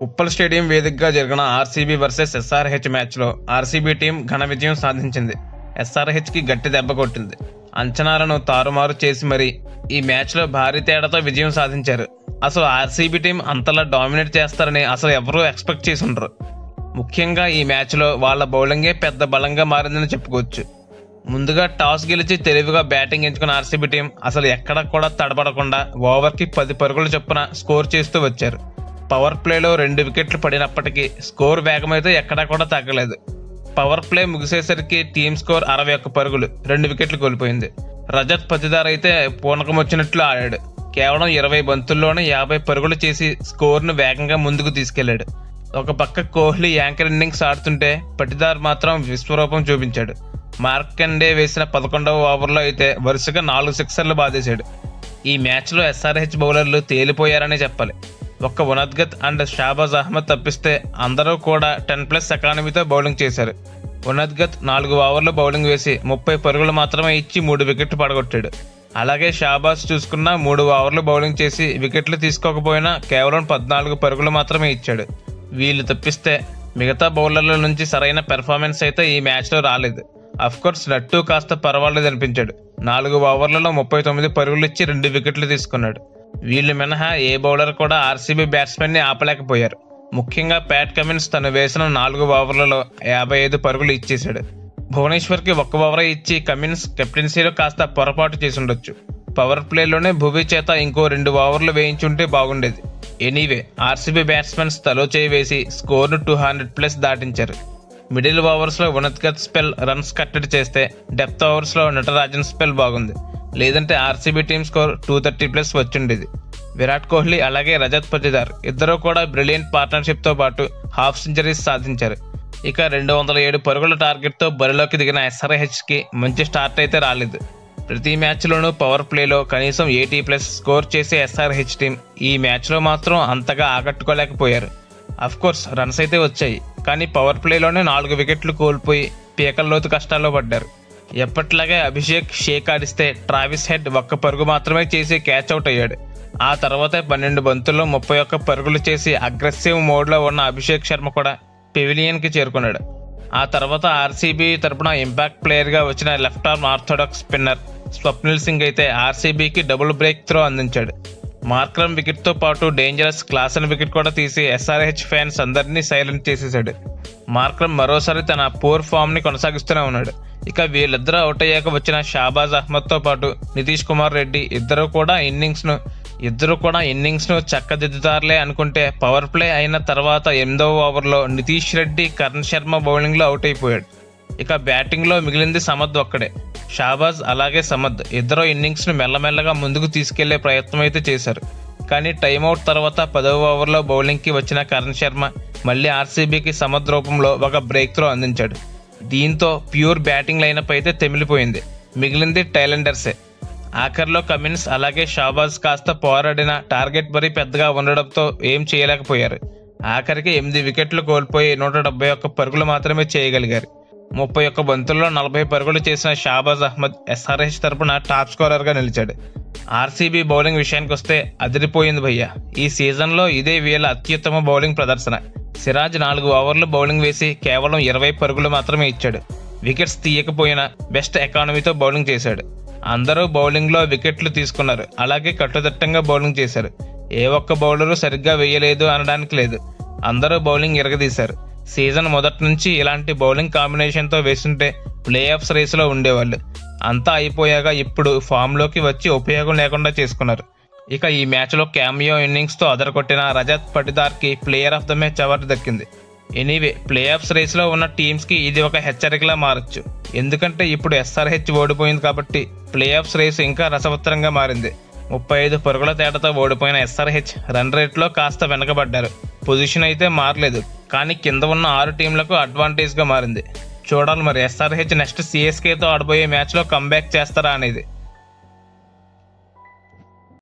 Uppal stadium వేదికగా జరిగిన RCB versus SRH మ్యాచ్లో ఆర్సీబీ టీం ఘన విజయం సాధించింది. ఎస్ఆర్హెచ్కి గట్టి దెబ్బ కొట్టింది. అంచనాలను తారుమారు చేసి మరీ ఈ మ్యాచ్లో భారీ తేడాతో విజయం సాధించారు. అసలు ఆర్సీబీ టీం అంతలా డామినేట్ చేస్తారని అసలు ఎవరూ ఎక్స్పెక్ట్ చేసి ఉండరు. ముఖ్యంగా ఈ మ్యాచ్లో వాళ్ళ బౌలింగే పెద్ద బలంగా మారిందని చెప్పుకోవచ్చు. ముందుగా టాస్ గెలిచి తెలివిగా బ్యాటింగ్ ఎంచుకున్న ఆర్సీబీ టీం అసలు ఎక్కడ కూడా తడబడకుండా ఓవర్కి 10 పరుగుల చొప్పున స్కోర్ చేస్తూ వచ్చారు. పవర్ ప్లేలో 2 వికెట్లు పడినప్పటికీ స్కోర్ వేగమైతే ఎక్కడా కూడా తగ్గలేదు. పవర్ ప్లే ముగిసేసరికి టీమ్ స్కోర్ 61 పరుగులు, 2 వికెట్లు కోల్పోయింది. రజత్ పతిదార్ అయితే పూనకం వచ్చినట్లు ఆడాడు. కేవలం 20 బంతుల్లోనే 50 పరుగులు చేసి స్కోర్ను వేగంగా ముందుకు తీసుకెళ్లాడు. ఒక పక్క కోహ్లీ యాంకర్ ఇన్నింగ్స్ ఆడుతుంటే పటిదార్ మాత్రం విశ్వరూపం చూపించాడు. మార్కండే వేసిన 11వ ఓవర్లో అయితే వరుసగా 4 సిక్సర్లు బాధేశాడు. ఈ మ్యాచ్లో ఎస్ఆర్హెచ్ బౌలర్లు తేలిపోయారనే చెప్పాలి. ఒక్క ఉనద్గత్ అండ్ షాబాజ్ అహ్మద్ తప్పిస్తే అందరూ కూడా 10+ ఎకానమీతో బౌలింగ్ చేశారు. ఉనద్గత్ 4 ఓవర్లు బౌలింగ్ వేసి 30 పరుగులు మాత్రమే ఇచ్చి 3 వికెట్లు పడగొట్టాడు. అలాగే షాబాజ్ చూసుకున్న 3 ఓవర్లు బౌలింగ్ చేసి వికెట్లు తీసుకోకపోయినా కేవలం 14 పరుగులు మాత్రమే ఇచ్చాడు. వీళ్ళు తప్పిస్తే మిగతా బౌలర్ల నుంచి సరైన పెర్ఫార్మెన్స్ అయితే ఈ మ్యాచ్లో రాలేదు. అఫ్కోర్స్ నట్టు కాస్త పర్వాలేదు అనిపించాడు. 4 ఓవర్లలో 39 పరుగులు ఇచ్చి 2 వికెట్లు తీసుకున్నాడు. వీళ్ళు మినహా ఏ బౌలర్ కూడా ఆర్సీబీ బ్యాట్స్మెన్ని ఆపలేకపోయారు. ముఖ్యంగా ప్యాట్ కమిన్స్ తను వేసిన 4 ఓవర్లలో 55 పరుగులు ఇచ్చేశాడు. భువనేశ్వర్కి 1 ఓవరే ఇచ్చి కమిన్స్ కెప్టెన్సీలో కాస్త పొరపాటు చేసి ఉండొచ్చు. పవర్ ప్లేలోనే భువీ చేత ఇంకో 2 ఓవర్లు వేయించుంటే బాగుండేది. ఎనీవే ఆర్సీబీ బ్యాట్స్మెన్స్ తలో చేయి వేసి స్కోర్ను 200+ దాటించారు. మిడిల్ ఓవర్స్లో ఉనద్గత్ స్పెల్ రన్స్ కట్టడి చేస్తే డెప్త్ ఓవర్స్లో నటరాజన్ స్పెల్ బాగుంది. లేదంటే ఆర్సీబీ టీమ్ స్కోర్ 230+ వచ్చిండేది. విరాట్ కోహ్లీ అలాగే రజత్ పతిదార్ ఇద్దరూ కూడా బ్రిలియంట్ పార్ట్నర్షిప్తో పాటు హాఫ్ సెంచరీస్ సాధించారు. ఇక 207 పరుగుల టార్గెట్తో బరిలోకి దిగిన ఎస్ఆర్హెచ్కి మంచి స్టార్ట్ అయితే రాలేదు. ప్రతి మ్యాచ్లోనూ పవర్ ప్లేలో కనీసం 80+ స్కోర్ చేసే ఎస్ఆర్హెచ్ టీం ఈ మ్యాచ్లో మాత్రం అంతగా ఆకట్టుకోలేకపోయారు. అఫ్కోర్స్ రన్స్ అయితే వచ్చాయి, కానీ పవర్ ప్లేలోనే 4 వికెట్లు కోల్పోయి పీకల్లోతు కష్టాల్లో పడ్డారు. ఎప్పట్లాగే అభిషేక్ షేక్ ఆడిస్తే ట్రావిస్ హెడ్ 1 పరుగు మాత్రమే చేసి క్యాచ్ అవుట్ అయ్యాడు. ఆ తర్వాత 12 బంతుల్లో 31 పరుగులు చేసి అగ్రెసివ్ మోడ్లో ఉన్న అభిషేక్ శర్మ కూడా పెవిలియన్కి చేరుకున్నాడు. ఆ తర్వాత ఆర్సీబీ తరపున ఇంపాక్ట్ ప్లేయర్గా వచ్చిన left arm orthodox spinner Swapnil Singh అయితే ఆర్సీబీకి డబుల్ బ్రేక్ త్రో అందించాడు. మార్క్రమ్ వికెట్తో పాటు డేంజరస్ క్లాసన్ వికెట్ కూడా తీసి ఎస్ఆర్హెచ్ ఫ్యాన్స్ అందరినీ సైలెంట్ చేసేశాడు. మార్క్రమ్ మరోసారి తన పూర్ ఫామ్ని కొనసాగిస్తూనే ఉన్నాడు. ఇక వీళ్ళిద్దరూ అవుట్ అయ్యాక వచ్చిన షాబాజ్ అహ్మద్తో పాటు నితీష్ కుమార్ రెడ్డి ఇద్దరు కూడా ఇన్నింగ్స్ను చక్కదిద్దుతారులే అనుకుంటే పవర్ ప్లే అయిన తర్వాత 8వ ఓవర్లో నితీష్ రెడ్డి, కరణ్ శర్మ బౌలింగ్లో అవుట్ అయిపోయాడు. ఇక బ్యాటింగ్లో మిగిలింది సమద్ ఒక్కడే. షాబాజ్ అలాగే సమద్ ఇద్దరు ఇన్నింగ్స్ను మెల్లమెల్లగా ముందుకు తీసుకెళ్లే ప్రయత్నం అయితే చేశారు. కానీ టైమౌట్ తర్వాత 10వ ఓవర్లో బౌలింగ్కి వచ్చిన కరణ్ శర్మ మళ్ళీ ఆర్సీబీకి సమద్ రూపంలో ఒక బ్రేక్ త్రో అందించాడు. దీంతో ప్యూర్ బ్యాటింగ్ లైనప్ అయితే తెమిలిపోయింది. మిగిలింది టైలెండర్సే. ఆఖర్లో కమిన్స్ అలాగే షాబాజ్ కాస్త పోరాడిన టార్గెట్ మరీ పెద్దగా ఉండడంతో ఏం చేయలేకపోయారు. ఆఖరికి 8 వికెట్లు కోల్పోయి 171 పరుగులు మాత్రమే చేయగలిగారు. 31 బంతుల్లో 40 పరుగులు చేసిన షాబాజ్ అహ్మద్ ఎస్ఆర్హెచ్ తరపున టాప్ స్కోరర్గా నిలిచాడు. ఆర్సీబీ బౌలింగ్ విషయానికి వస్తే అదిరిపోయింది భయ్య. ఈ సీజన్లో ఇదే వీళ్ళ అత్యుత్తమ బౌలింగ్ ప్రదర్శన. సిరాజ్ 4 ఓవర్లు బౌలింగ్ వేసి కేవలం 20 పరుగులు మాత్రమే ఇచ్చాడు. వికెట్స్ తీయకపోయినా బెస్ట్ ఎకానమీతో బౌలింగ్ చేశాడు. అందరూ బౌలింగ్లో వికెట్లు తీసుకున్నారు, అలాగే కట్టుదిట్టంగా బౌలింగ్ చేశారు. ఏ ఒక్క బౌలరు సరిగ్గా వేయలేదు అనడానికి లేదు. అందరూ బౌలింగ్ ఎరగదీశారు. సీజన్ మొదటి నుంచి ఇలాంటి బౌలింగ్ కాంబినేషన్తో వేస్తుంటే ప్లే ఆఫ్స్ రేసులో ఉండేవాళ్ళు. అంతా అయిపోయాక ఇప్పుడు ఫామ్లోకి వచ్చి ఉపయోగం లేకుండా చేసుకున్నారు. ఇక ఈ మ్యాచ్లో క్యామియో ఇన్నింగ్స్తో అదరగొట్టిన రజత్ పటిదార్కి player of the match award దక్కింది. ఎనీవే ప్లే ఆఫ్స్ రేస్లో ఉన్న టీమ్స్కి ఇది ఒక హెచ్చరికలా మారచ్చు. ఎందుకంటే ఇప్పుడు ఎస్ఆర్హెచ్ ఓడిపోయింది కాబట్టి ప్లే ఆఫ్స్ రేసు ఇంకా రసవత్తరంగా మారింది. 35 పరుగుల తేడాతో ఓడిపోయిన ఎస్ఆర్హెచ్ రన్ రేట్లో కాస్త వెనకబడ్డారు. పొజిషన్ అయితే మారలేదు, కానీ కింద ఉన్న 6 టీంలకు అడ్వాంటేజ్గా మారింది. చూడాలి మరి ఎస్ఆర్హెచ్ నెక్స్ట్ సిఎస్కేతో ఆడబోయే మ్యాచ్లో కంబ్యాక్ చేస్తారా అనేది.